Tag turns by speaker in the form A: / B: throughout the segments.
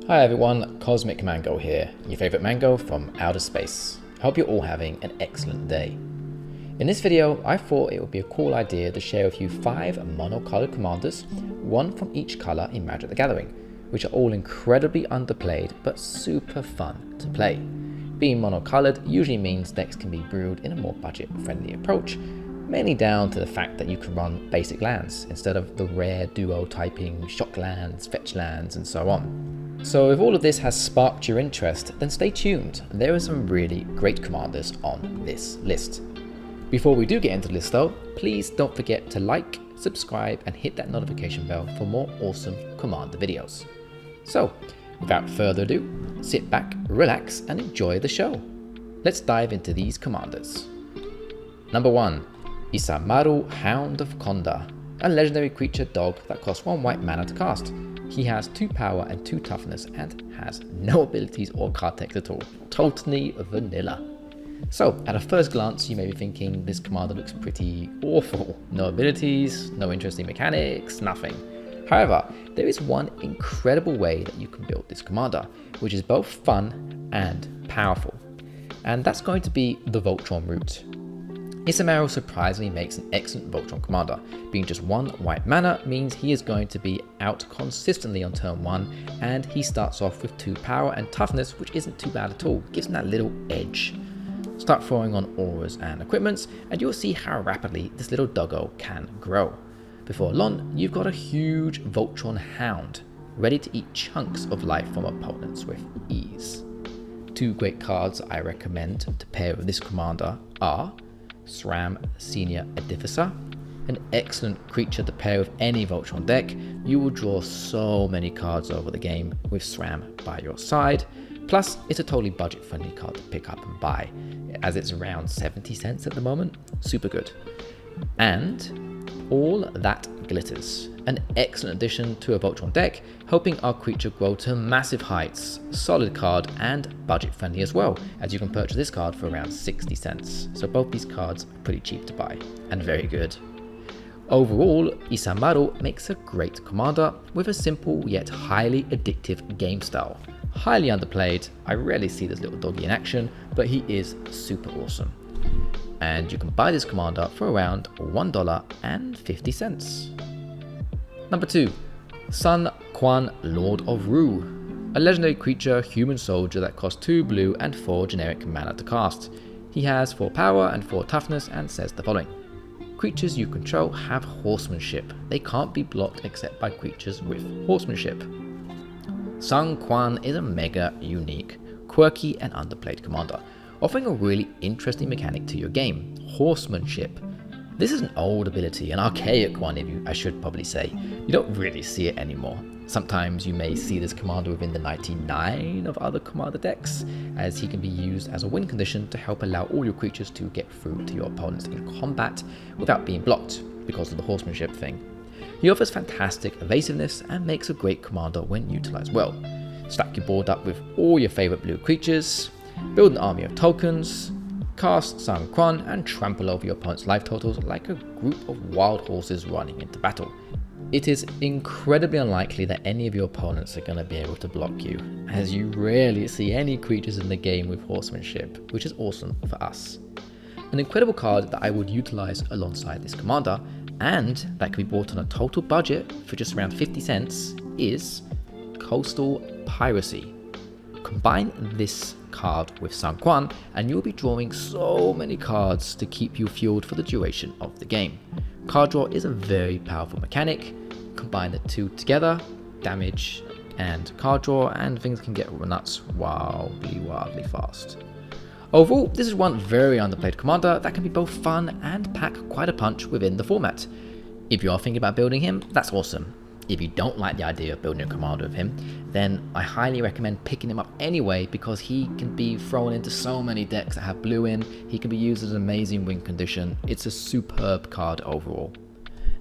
A: Hi everyone, Cosmic Mango here, your favourite mango from outer space. I hope you're all having an excellent day. In this video, I thought it would be a cool idea to share with you 5 monocoloured commanders, one from each colour in Magic the Gathering, which are all incredibly underplayed but super fun to play. Being monocoloured usually means decks can be brewed in a more budget-friendly approach, mainly down to the fact that you can run basic lands instead of the rare duo typing shock lands, fetch lands and so on. So if all of this has sparked your interest, then stay tuned. There are some really great commanders on this list. Before we do get into the list though, please don't forget to like, subscribe and hit that notification bell for more awesome commander videos. So without further ado, sit back, relax and enjoy the show. Let's dive into these commanders. Number 1. Isamaru, Hound of Konda, a legendary creature dog that costs 1 white mana to cast. He has 2 power and 2 toughness and has no abilities or card text at all. Totally vanilla. So at a first glance you may be thinking this commander looks pretty awful. No abilities, no interesting mechanics, nothing. However, there is one incredible way that you can build this commander, which is both fun and powerful. And that's going to be the Voltron route. Isamaru surprisingly makes an excellent Voltron commander. Being just 1 white mana means he is going to be out consistently on turn 1, and he starts off with 2 power and toughness, which isn't too bad at all. Gives him that little edge. Start throwing on auras and equipments and you'll see how rapidly this little doggo can grow. Before long, you've got a huge Voltron Hound, ready to eat chunks of life from opponents with ease. 2 great cards I recommend to pair with this commander are SRAM Senior Adista, an excellent creature to pair with any Voltron deck. You will draw so many cards over the game with SRAM by your side. Plus, it's a totally budget-friendly card to pick up and buy, as it's around 70 cents at the moment. Super good. And All That Glitters, an excellent addition to a Voltron deck, helping our creature grow to massive heights. Solid card and budget-friendly as well, as you can purchase this card for around 60 cents. So both these cards are pretty cheap to buy, and very good. Overall, Isamaru makes a great commander with a simple yet highly addictive game style. Highly underplayed, I rarely see this little doggy in action, but he is super awesome. And you can buy this commander for around $1.50. Number 2. Sun Quan, Lord of Ru, a legendary creature human soldier that costs 2 blue and 4 generic mana to cast. He has 4 power and 4 toughness and says the following. Creatures you control have horsemanship. They can't be blocked except by creatures with horsemanship. Sun Quan is a mega unique, quirky and underplayed commander, offering a really interesting mechanic to your game, horsemanship. This is an old ability, an archaic one I should probably say. You don't really see it anymore. Sometimes you may see this commander within the 99 of other commander decks, as he can be used as a win condition to help allow all your creatures to get through to your opponents in combat without being blocked because of the horsemanship thing. He offers fantastic evasiveness and makes a great commander when utilized well. Stack your board up with all your favorite blue creatures, build an army of tokens, cast Sun Quan and trample over your opponent's life totals like a group of wild horses running into battle. It is incredibly unlikely that any of your opponents are going to be able to block you, as you rarely see any creatures in the game with horsemanship, which is awesome for us. An incredible card that I would utilize alongside this commander, and that can be bought on a total budget for just around 50 cents, is Coastal Piracy. Combine this card with Sun Quan and you'll be drawing so many cards to keep you fueled for the duration of the game. Card draw is a very powerful mechanic. Combine the 2 together, damage and card draw, and things can get nuts wildly fast. Overall, this is one very underplayed commander that can be both fun and pack quite a punch within the format. If you are thinking about building him, that's awesome. If you don't like the idea of building a commander of him, then I highly recommend picking him up anyway, because he can be thrown into so many decks that have blue in. He can be used as an amazing win condition. It's a superb card overall.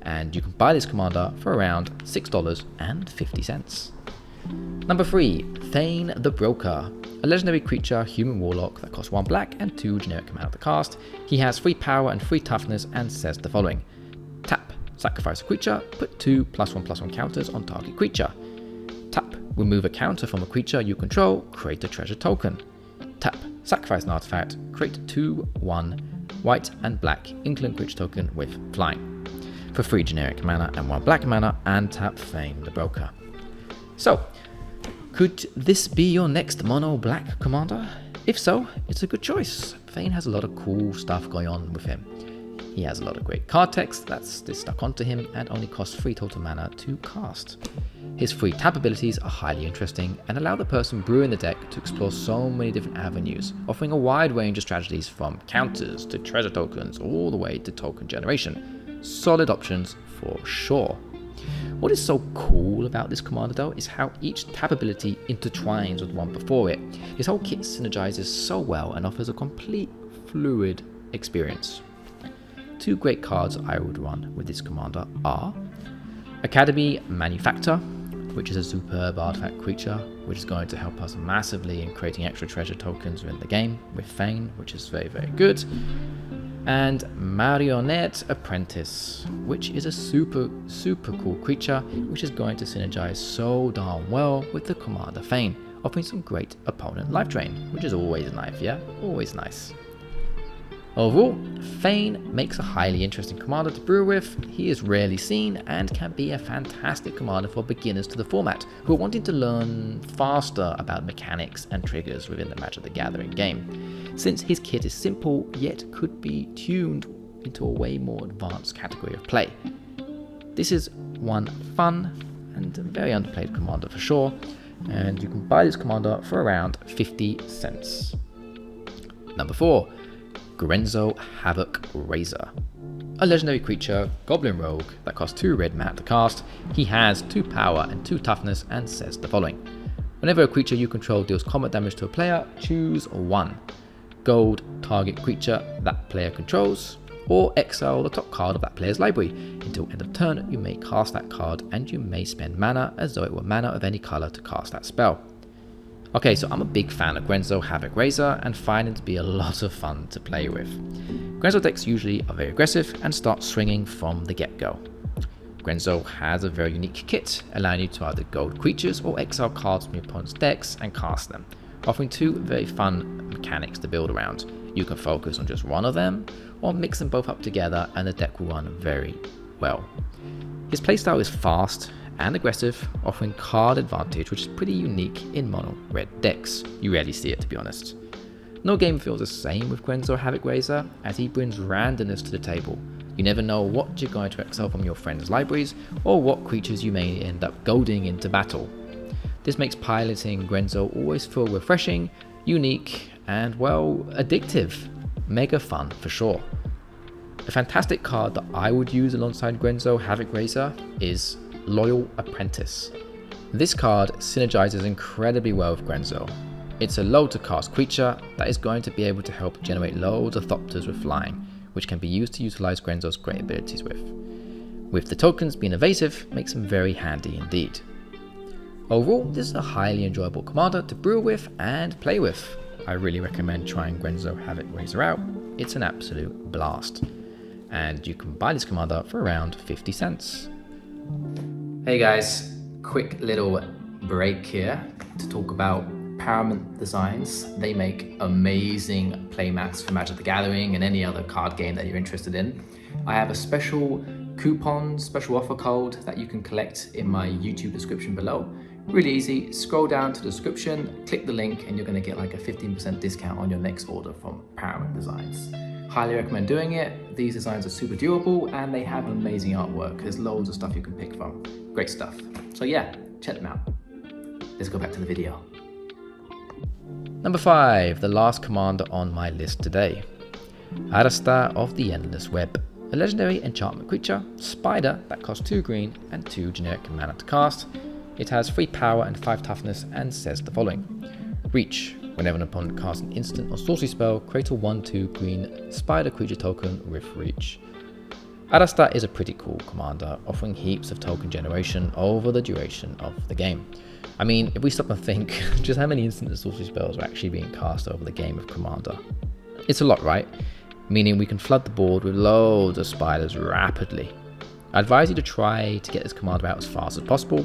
A: And you can buy this commander for around $6.50. Number 3. Fain the Broker, a legendary creature human warlock that costs 1 black and 2 generic mana to cast. He has 3 power and 3 toughness and says the following. Tap, sacrifice a creature, put 2 +1/+1 counters on target creature. Tap, Remove a counter from a creature you control, create a treasure token. Tap, sacrifice an artifact, create 2/1 white and black inkling creature token with flying. For 3 generic mana and 1 black mana, and tap Fain the Broker. So, could this be your next mono black commander? If so, it's a good choice. Fain has a lot of cool stuff going on with him. He has a lot of great card text that's stuck onto him and only costs 3 total mana to cast. His free tap abilities are highly interesting and allow the person brewing the deck to explore so many different avenues, offering a wide range of strategies from counters to treasure tokens all the way to token generation. Solid options for sure. What is so cool about this commander though is how each tap ability intertwines with one before it. His whole kit synergizes so well and offers a complete fluid experience. 2 great cards I would run with this commander are Academy Manufactor, which is a superb artifact creature, which is going to help us massively in creating extra treasure tokens within the game with Fain, which is very, very good. And Marionette Apprentice, which is a super cool creature, which is going to synergize so darn well with the commander Fain, offering some great opponent life drain, which is always nice, yeah? Always nice. Overall, Fain makes a highly interesting commander to brew with. He is rarely seen and can be a fantastic commander for beginners to the format who are wanting to learn faster about mechanics and triggers within the Magic the Gathering game, since his kit is simple yet could be tuned into a way more advanced category of play. This is one fun and very underplayed commander for sure, and you can buy this commander for around 50 cents. Number 4. Grenzo Havoc Razor. A legendary creature, Goblin Rogue, that costs 2 red mana to cast. He has 2 power and 2 toughness and says the following. Whenever a creature you control deals combat damage to a player, choose 1 gold target creature that player controls, or exile the top card of that player's library. Until end of turn, you may cast that card and you may spend mana as though it were mana of any color to cast that spell. Okay, so I'm a big fan of Grenzo Havoc Razor and find it to be a lot of fun to play with. Grenzo decks usually are very aggressive and start swinging from the get-go. Grenzo has a very unique kit, allowing you to either gold creatures or exile cards from your opponent's decks and cast them, offering 2 very fun mechanics to build around. You can focus on just one of them, or mix them both up together and the deck will run very well. His playstyle is fast and aggressive, offering card advantage, which is pretty unique in mono red decks. You rarely see it, to be honest. No game feels the same with Grenzo Havoc Razor, as he brings randomness to the table. You never know what you're going to exile from your friends' libraries, or what creatures you may end up golding into battle. This makes piloting Grenzo always feel refreshing, unique, and well, addictive. Mega fun for sure. A fantastic card that I would use alongside Grenzo Havoc Razor is Loyal Apprentice. This card synergizes incredibly well with Grenzo. It's a low to cast creature that is going to be able to help generate loads of Thopters with flying, which can be used to utilize Grenzo's great abilities with the tokens being evasive, makes them very handy indeed. Overall, this is a highly enjoyable commander to brew with and play with. I really recommend trying Grenzo Havoc Razor out. It's an absolute blast. And you can buy this commander for around 50 cents. Hey guys, quick little break here to talk about Paramount Designs. They make amazing playmats for Magic the Gathering and any other card game that you're interested in. I have a special coupon, special offer code that you can collect in my YouTube description below. Really easy, scroll down to the description, click the link, and you're going to get like a 15% discount on your next order from Paramount Designs. Highly recommend doing it. These designs are super durable and they have amazing artwork. There's loads of stuff you can pick from. Great stuff. So yeah, check them out. Let's go back to the video. Number 5, the last commander on my list today. Arasta of the Endless Web. A legendary enchantment creature, spider that costs 2 green and 2 generic mana to cast. It has 3 power and 5 toughness and says the following. Reach. Whenever an opponent casts an instant or sorcery spell, create a 1/2 green spider creature token with reach. Adista is a pretty cool commander, offering heaps of token generation over the duration of the game. I mean, if we stop and think, just how many instant and sorcery spells are actually being cast over the game of Commander? It's a lot, right? Meaning we can flood the board with loads of spiders rapidly. I advise you to try to get this commander out as fast as possible,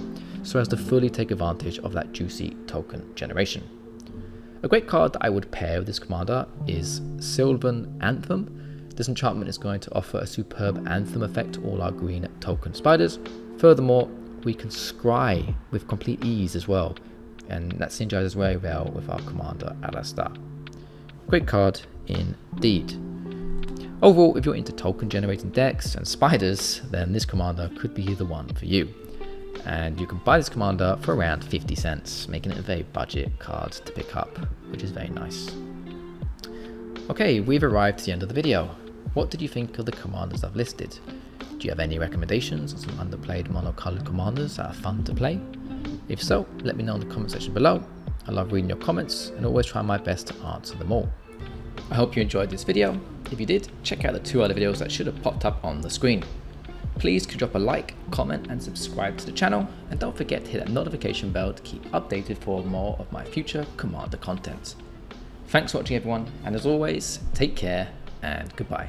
A: so as to fully take advantage of that juicy token generation. A great card that I would pair with this commander is Sylvan Anthem. This enchantment is going to offer a superb Anthem effect to all our green token spiders. Furthermore, we can scry with complete ease as well, and that synergizes very well with our commander Arasta. Great card indeed. Overall, if you're into token generating decks and spiders, then this commander could be the one for you. And you can buy this commander for around 50 cents, making it a very budget card to pick up, which is very nice. Okay, we've arrived to the end of the video. What did you think of the commanders I've listed? Do you have any recommendations on some underplayed monocolored commanders that are fun to play? If so, let me know in the comment section below. I love reading your comments and always try my best to answer them all. I hope you enjoyed this video. If you did, check out the 2 other videos that should have popped up on the screen. Please could drop a like, comment and subscribe to the channel, and don't forget to hit that notification bell to keep updated for more of my future commander content. Thanks for watching everyone, and as always, take care and goodbye.